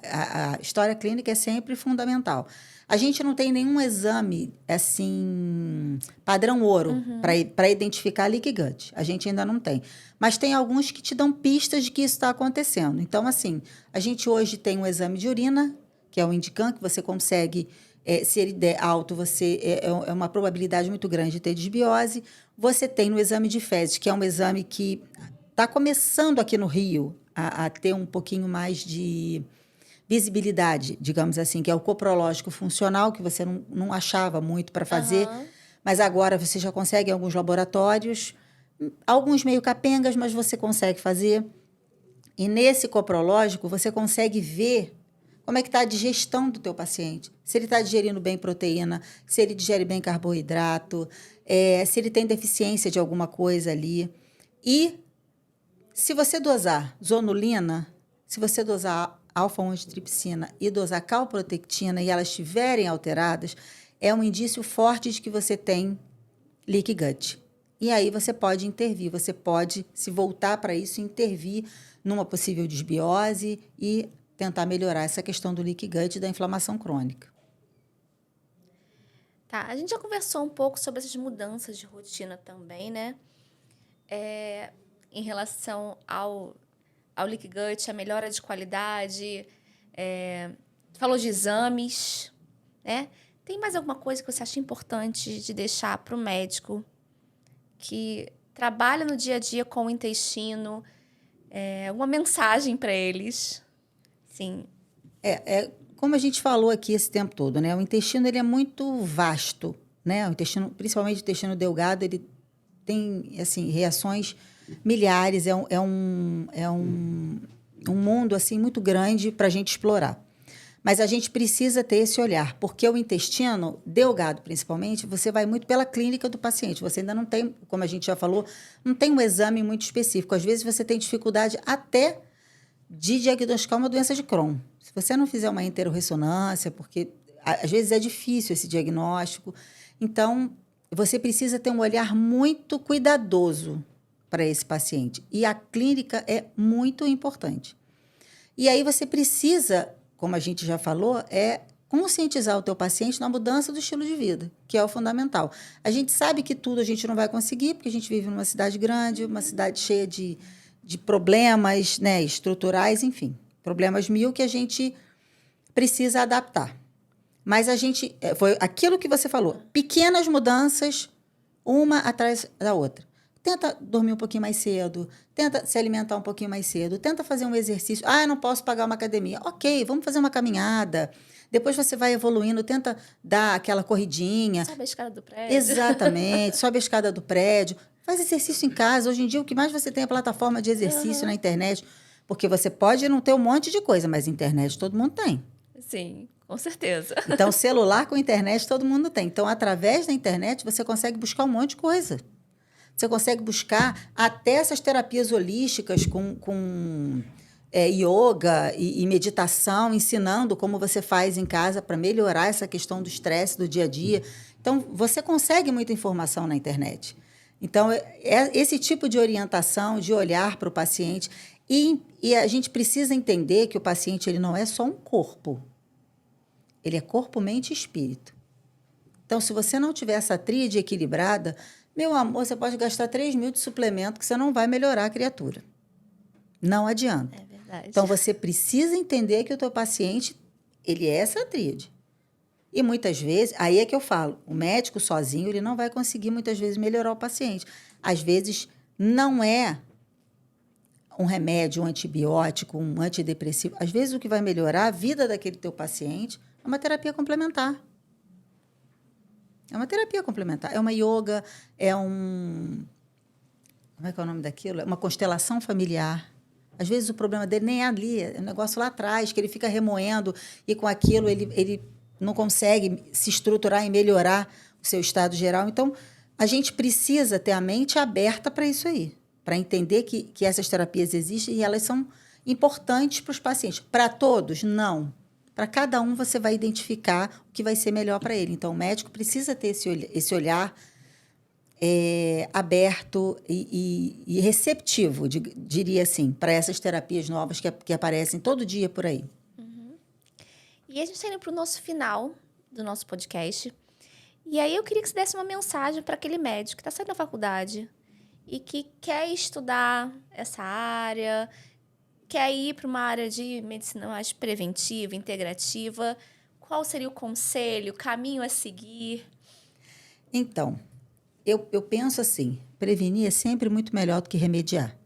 A história clínica é sempre fundamental. A gente não tem nenhum exame, assim, padrão ouro para identificar leaky gut. A gente ainda não tem. Mas tem alguns que te dão pistas de que isso está acontecendo. Então, assim, a gente hoje tem um exame de urina, que é o Indican, que você consegue Se ele der alto, é uma probabilidade muito grande de ter desbiose. Você tem no exame de fezes, que é um exame que está começando aqui no Rio a ter um pouquinho mais de visibilidade, digamos assim, que é o coprológico funcional, que você não achava muito para fazer, mas agora você já consegue em alguns laboratórios, alguns meio capengas, mas você consegue fazer. E nesse coprológico, você consegue ver como é que está a digestão do teu paciente. Se ele está digerindo bem proteína, se ele digere bem carboidrato, se ele tem deficiência de alguma coisa ali. E se você dosar zonulina, se você dosar alfa-1-antitripsina e dosar calprotectina e elas estiverem alteradas, é um indício forte de que você tem leaky gut. E aí você pode intervir, você pode se voltar para isso e intervir numa possível desbiose e tentar melhorar essa questão do leaky gut e da inflamação crônica. Tá, a gente já conversou um pouco sobre essas mudanças de rotina também, né? Em relação ao leaky gut, a melhora de qualidade, falou de exames, né? Tem mais alguma coisa que você acha importante de deixar para o médico que trabalha no dia a dia com o intestino, alguma mensagem para eles? Sim. Como a gente falou aqui esse tempo todo, né? O intestino ele é muito vasto, né? O intestino, principalmente o intestino delgado, ele tem assim reações milhares. É um mundo assim muito grande para a gente explorar. Mas a gente precisa ter esse olhar, porque o intestino delgado, principalmente, você vai muito pela clínica do paciente. Você ainda não tem, como a gente já falou, não tem um exame muito específico. Às vezes você tem dificuldade até de diagnosticar uma doença de Crohn. Se você não fizer uma enterorressonância, porque às vezes é difícil esse diagnóstico, então você precisa ter um olhar muito cuidadoso para esse paciente. E a clínica é muito importante. E aí você precisa, como a gente já falou, conscientizar o teu paciente na mudança do estilo de vida, que é o fundamental. A gente sabe que tudo a gente não vai conseguir, porque a gente vive numa cidade grande, uma cidade cheia de problemas, né, estruturais, enfim, problemas mil que a gente precisa adaptar. Mas foi aquilo que você falou, pequenas mudanças, uma atrás da outra. Tenta dormir um pouquinho mais cedo, tenta se alimentar um pouquinho mais cedo, tenta fazer um exercício. Eu não posso pagar uma academia. Ok, vamos fazer uma caminhada. Depois você vai evoluindo, tenta dar aquela corridinha. Sobe a escada do prédio. Exatamente, sobe a escada do prédio. Faz exercício em casa. Hoje em dia, o que mais você tem é plataforma de exercício na internet. Porque você pode não ter um monte de coisa, mas internet todo mundo tem. Sim, com certeza. Então, celular com internet todo mundo tem. Então, através da internet, você consegue buscar um monte de coisa. Você consegue buscar até essas terapias holísticas com yoga e meditação, ensinando como você faz em casa para melhorar essa questão do estresse do dia a dia. Então, você consegue muita informação na internet. Então, esse tipo de orientação, de olhar para o paciente. E a gente precisa entender que o paciente ele não é só um corpo. Ele é corpo, mente e espírito. Então, se você não tiver essa tríade equilibrada, meu amor, você pode gastar 3 mil de suplemento que você não vai melhorar a criatura. Não adianta. É verdade. Então, você precisa entender que o teu paciente, ele é essa tríade. E muitas vezes, aí é que eu falo, o médico sozinho, ele não vai conseguir muitas vezes melhorar o paciente. Às vezes, não é um remédio, um antibiótico, um antidepressivo. Às vezes, o que vai melhorar a vida daquele teu paciente é uma terapia complementar. É uma terapia complementar. É uma yoga, como é que é o nome daquilo? É uma constelação familiar. Às vezes o problema dele nem é ali, é um negócio lá atrás, que ele fica remoendo e com aquilo ele não consegue se estruturar e melhorar o seu estado geral. Então, a gente precisa ter a mente aberta para isso aí, para entender que essas terapias existem e elas são importantes para os pacientes. Para todos, não. Para cada um, você vai identificar o que vai ser melhor para ele. Então, o médico precisa ter esse olhar aberto e receptivo, diria assim, para essas terapias novas que aparecem todo dia por aí. Uhum. E a gente está indo para o nosso final do nosso podcast. E aí eu queria que você desse uma mensagem para aquele médico que está saindo da faculdade e que quer estudar essa área, quer ir para uma área de medicina mais preventiva, integrativa. qual seria o conselho, o caminho a seguir? Então, eu penso assim, prevenir é sempre muito melhor do que remediar.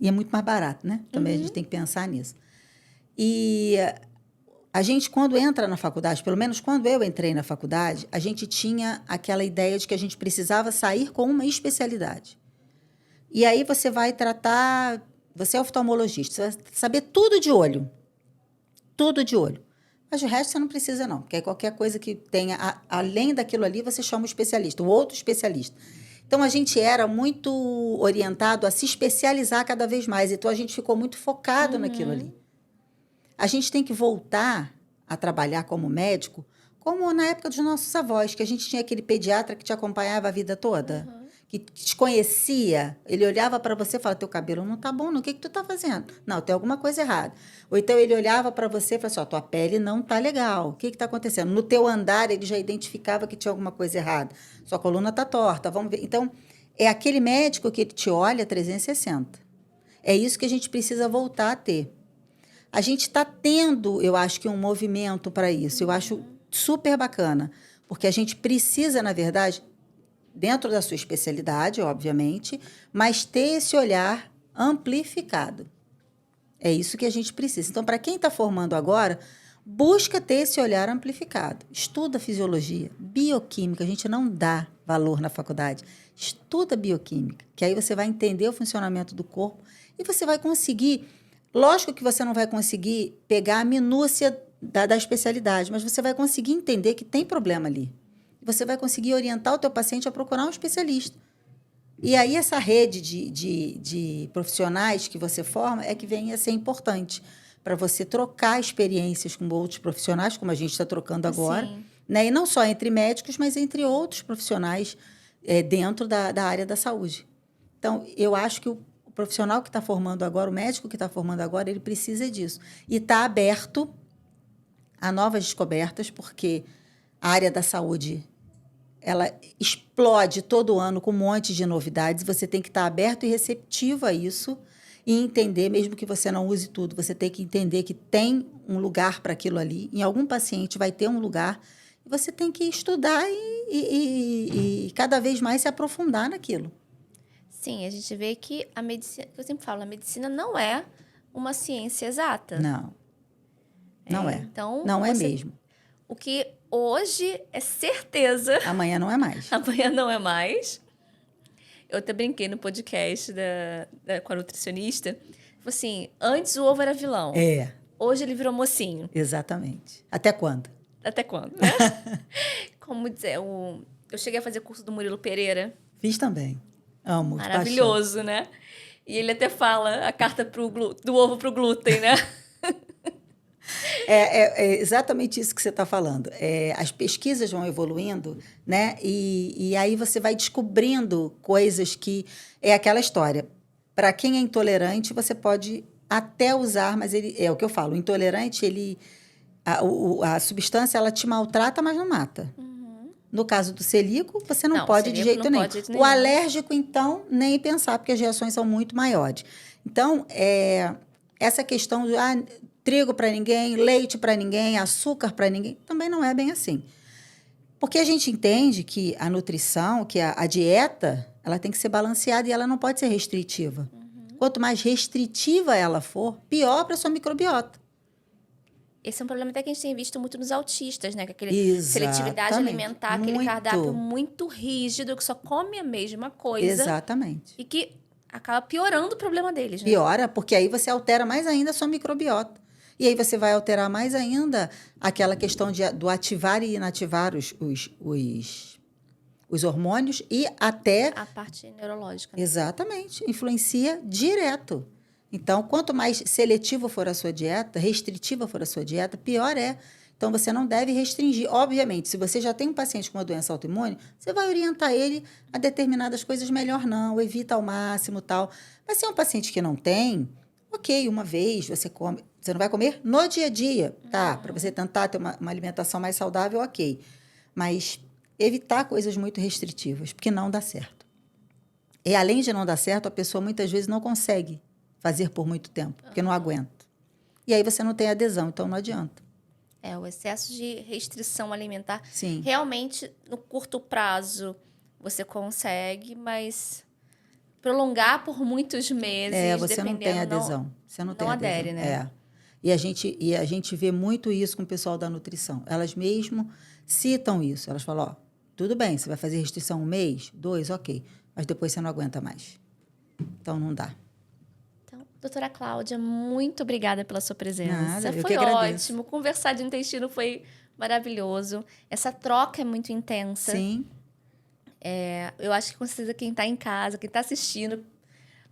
E é muito mais barato, né? Também a gente tem que pensar nisso. E a gente, quando entra na faculdade, pelo menos quando eu entrei na faculdade, a gente tinha aquela ideia de que a gente precisava sair com uma especialidade. E aí você vai tratar... Você é oftalmologista, você vai saber tudo de olho. Tudo de olho. Mas o resto você não precisa, não. Porque qualquer coisa que tenha, além daquilo ali, você chama o especialista, o outro especialista. Então, a gente era muito orientado a se especializar cada vez mais. Então, a gente ficou muito focado naquilo ali. A gente tem que voltar a trabalhar como médico, como na época dos nossos avós, que a gente tinha aquele pediatra que te acompanhava a vida toda, que te conhecia. Ele olhava para você e falava, teu cabelo não tá bom, não. O que tu tá fazendo? Não, tem alguma coisa errada. Ou então ele olhava para você e falava assim, tua pele não tá legal. O que tá acontecendo? No teu andar, ele já identificava que tinha alguma coisa errada. Sua coluna tá torta, vamos ver. Então, é aquele médico que ele te olha 360. É isso que a gente precisa voltar a ter. A gente está tendo, eu acho que um movimento para isso. Eu acho super bacana, porque a gente precisa, na verdade, dentro da sua especialidade, obviamente, mas ter esse olhar amplificado. É isso que a gente precisa. Então, para quem está formando agora, busca ter esse olhar amplificado. Estuda fisiologia, bioquímica. A gente não dá valor na faculdade. Estuda bioquímica, que aí você vai entender o funcionamento do corpo e você vai conseguir... Lógico que você não vai conseguir pegar a minúcia da especialidade, mas você vai conseguir entender que tem problema ali. Você vai conseguir orientar o teu paciente a procurar um especialista. E aí essa rede de profissionais que você forma é que vem a ser importante para você trocar experiências com outros profissionais, como a gente está trocando agora, né? E não só entre médicos, mas entre outros profissionais dentro da área da saúde. Então, eu acho que o profissional que está formando agora, o médico que está formando agora, ele precisa disso. E está aberto a novas descobertas, porque a área da saúde ela explode todo ano com um monte de novidades. Você tem que estar aberto e receptivo a isso e entender, mesmo que você não use tudo, você tem que entender que tem um lugar para aquilo ali. Em algum paciente vai ter um lugar. E você tem que estudar e cada vez mais se aprofundar naquilo. Sim, a gente vê que a medicina, eu sempre falo, a medicina não é uma ciência exata. Não. Não é. Então, não é mesmo. O que hoje é certeza... Amanhã não é mais. Amanhã não é mais. Eu até brinquei no podcast com a nutricionista. Assim, antes o ovo era vilão. Hoje ele virou mocinho. Exatamente. Até quando? Até quando, né? Como dizer, eu cheguei a fazer curso do Murilo Pereira. Fiz também. Amo. Maravilhoso, né? E ele até fala a carta do ovo pro glúten, né? É exatamente isso que você está falando. As pesquisas vão evoluindo, né? E aí você vai descobrindo coisas que... É aquela história. Para quem é intolerante, você pode até usar, mas ele é o que eu falo. O intolerante, a substância, ela te maltrata, mas não mata. No caso do celíaco, você não pode de jeito nenhum. O alérgico, então, nem pensar, porque as reações são muito maiores. Então, essa questão de trigo para ninguém, leite para ninguém, açúcar para ninguém, também não é bem assim. Porque a gente entende que a nutrição, que a dieta, ela tem que ser balanceada e ela não pode ser restritiva. Quanto mais restritiva ela for, pior para a sua microbiota. Esse é um problema até que a gente tem visto muito nos autistas, né? Que aquele seletividade alimentar, aquele cardápio muito rígido, que só come a mesma coisa. Exatamente. E que acaba piorando o problema deles, né? Piora, porque aí você altera mais ainda a sua microbiota. E aí você vai alterar mais ainda aquela questão do ativar e inativar os hormônios e até... A parte neurológica. Né? Exatamente. Influencia direto. Então, quanto mais seletiva for a sua dieta, restritiva for a sua dieta, pior é. Então, você não deve restringir. Obviamente, se você já tem um paciente com uma doença autoimune, você vai orientar ele a determinadas coisas, melhor não, evita ao máximo, tal. Mas se é um paciente que não tem, ok, uma vez você come. Você não vai comer no dia a dia, tá? Para você tentar ter uma alimentação mais saudável, ok. Mas evitar coisas muito restritivas, porque não dá certo. E além de não dar certo, a pessoa muitas vezes não consegue fazer por muito tempo, porque não aguenta. E aí você não tem adesão, então não adianta. O excesso de restrição alimentar. Sim. Realmente, no curto prazo, você consegue, mas prolongar por muitos meses, Você não tem adesão. Você não tem adere, adesão. né? E a gente vê muito isso com o pessoal da nutrição. Elas mesmo citam isso. Elas falam, tudo bem, você vai fazer restrição 1 mês, 2, ok. Mas depois você não aguenta mais. Então, não dá. Então, doutora Cláudia, muito obrigada pela sua presença. Nada, eu foi que agradeço. ótimo. Conversar de intestino foi maravilhoso. Essa troca é muito intensa. Sim. Eu acho que com certeza quem está em casa, quem está assistindo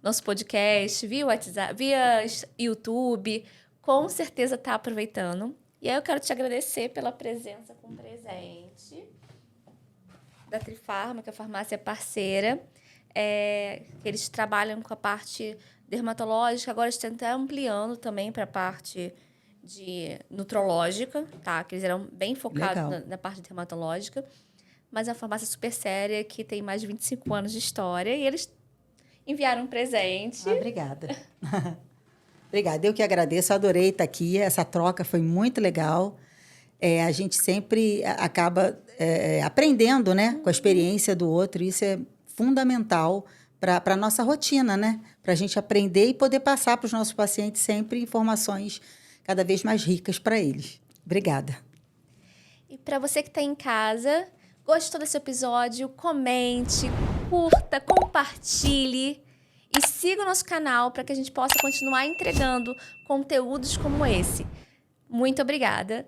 nosso podcast, via WhatsApp, via YouTube, com certeza está aproveitando. E aí eu quero te agradecer pela presença com presente da Trifarma, que é a farmácia parceira. Eles trabalham com a parte dermatológica, agora estão até ampliando também para a parte de nutrológica, tá? Que eles eram bem focados na parte dermatológica. Mas é uma farmácia super séria, que tem mais de 25 anos de história. E eles enviaram um presente. Obrigada. Obrigada. Eu que agradeço. Adorei estar aqui. Essa troca foi muito legal. A gente sempre acaba aprendendo, né? Com a experiência do outro. Isso é fundamental para a nossa rotina, né? Para a gente aprender e poder passar para os nossos pacientes sempre informações cada vez mais ricas para eles. Obrigada. E para você que está em casa... Gostou desse episódio? Comente, curta, compartilhe e siga o nosso canal para que a gente possa continuar entregando conteúdos como esse. Muito obrigada!